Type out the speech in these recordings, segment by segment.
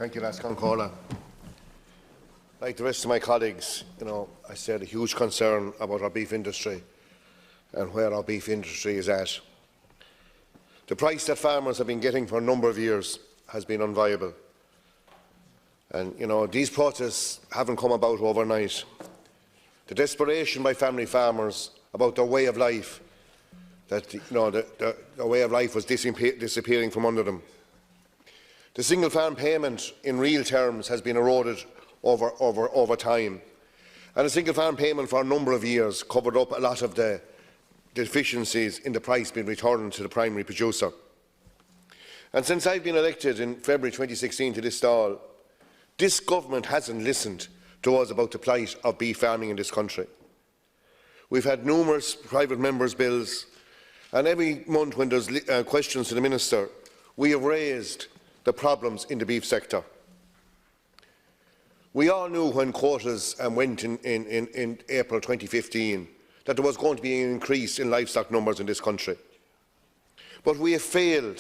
Thank you, Concola. Like the rest of my colleagues, I said a huge concern about our beef industry and where our beef industry is at. The price that farmers have been getting for a number of years has been unviable. And, these protests haven't come about overnight. The desperation by family farmers about their way of life, that their way of life was disappearing from under them. The single farm payment in real terms has been eroded over time, and a single farm payment for a number of years covered up a lot of the deficiencies in the price being returned to the primary producer. And since I've been elected in February 2016 to this Dáil, this government hasn't listened to us about the plight of beef farming in this country. We've had numerous private members' bills, and every month when there's questions to the Minister, we have raised the problems in the beef sector. We all knew when quotas went in April 2015 that there was going to be an increase in livestock numbers in this country. But we have failed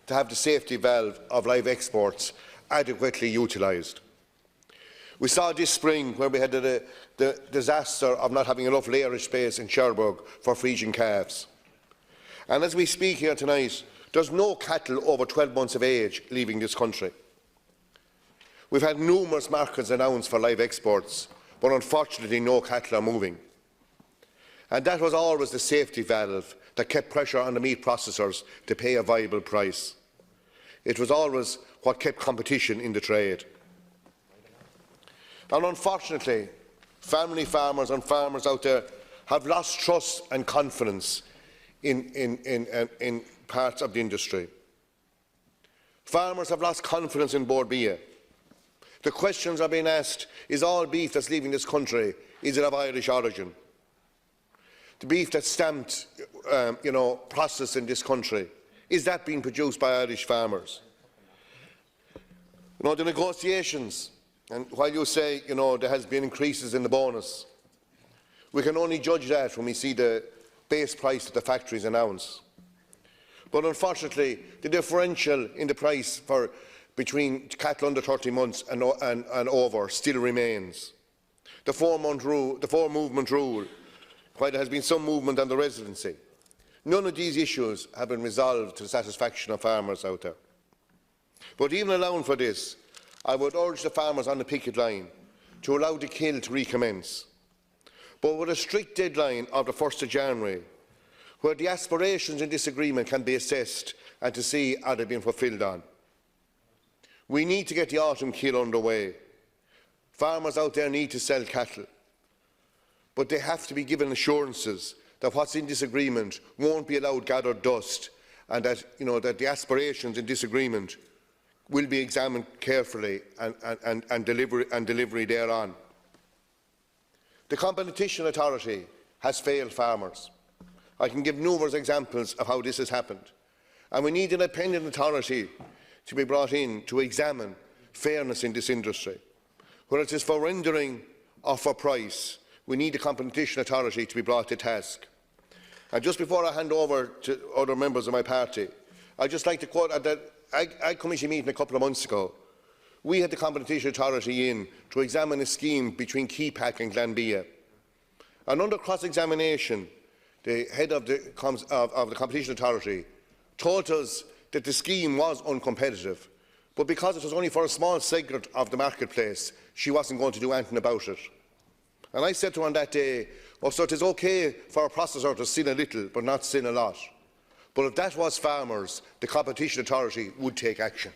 to have the safety valve of live exports adequately utilised. We saw this spring where we had the disaster of not having enough lairage space in Cherbourg for Frisian calves. And as we speak here tonight, there's no cattle over 12 months of age leaving this country. We've had numerous markets announced for live exports, but unfortunately no cattle are moving. And that was always the safety valve that kept pressure on the meat processors to pay a viable price. It was always what kept competition in the trade. And unfortunately, family farmers and farmers out there have lost trust and confidence in parts of the industry. Farmers have lost confidence in Bord Bia. The questions are being asked, is all beef that's leaving this country, is it of Irish origin? The beef that's stamped, processed in this country, is that being produced by Irish farmers? The negotiations, and while you say, there has been increases in the bonus, we can only judge that when we see the base price that the factories announce. But unfortunately, the differential in the price between cattle under 30 months and over still remains. The four-movement rule, while there has been some movement on the residency, none of these issues have been resolved to the satisfaction of farmers out there. But even allowing for this, I would urge the farmers on the picket line to allow the kill to recommence, but with a strict deadline of the 1st of January, where the aspirations in this agreement can be assessed and to see are they being fulfilled on. We need to get the autumn kill underway. Farmers out there need to sell cattle, but they have to be given assurances that what's in this agreement won't be allowed gathered dust, and that, that the aspirations in this agreement will be examined carefully and delivery thereon. The Competition Authority has failed farmers. I can give numerous examples of how this has happened, and we need an independent authority to be brought in to examine fairness in this industry. Whether it is for rendering or for price, we need the Competition Authority to be brought to task. And just before I hand over to other members of my party, I'd just like to quote at the Ag Committee meeting a couple of months ago. We had the Competition Authority in to examine a scheme between Keepack and Glanbia. And under cross-examination, the head of the Competition Authority told us that the scheme was uncompetitive, but because it was only for a small segment of the marketplace, she wasn't going to do anything about it. And I said to her on that day, so it is okay for a processor to sin a little, but not sin a lot. But if that was farmers, the Competition Authority would take action.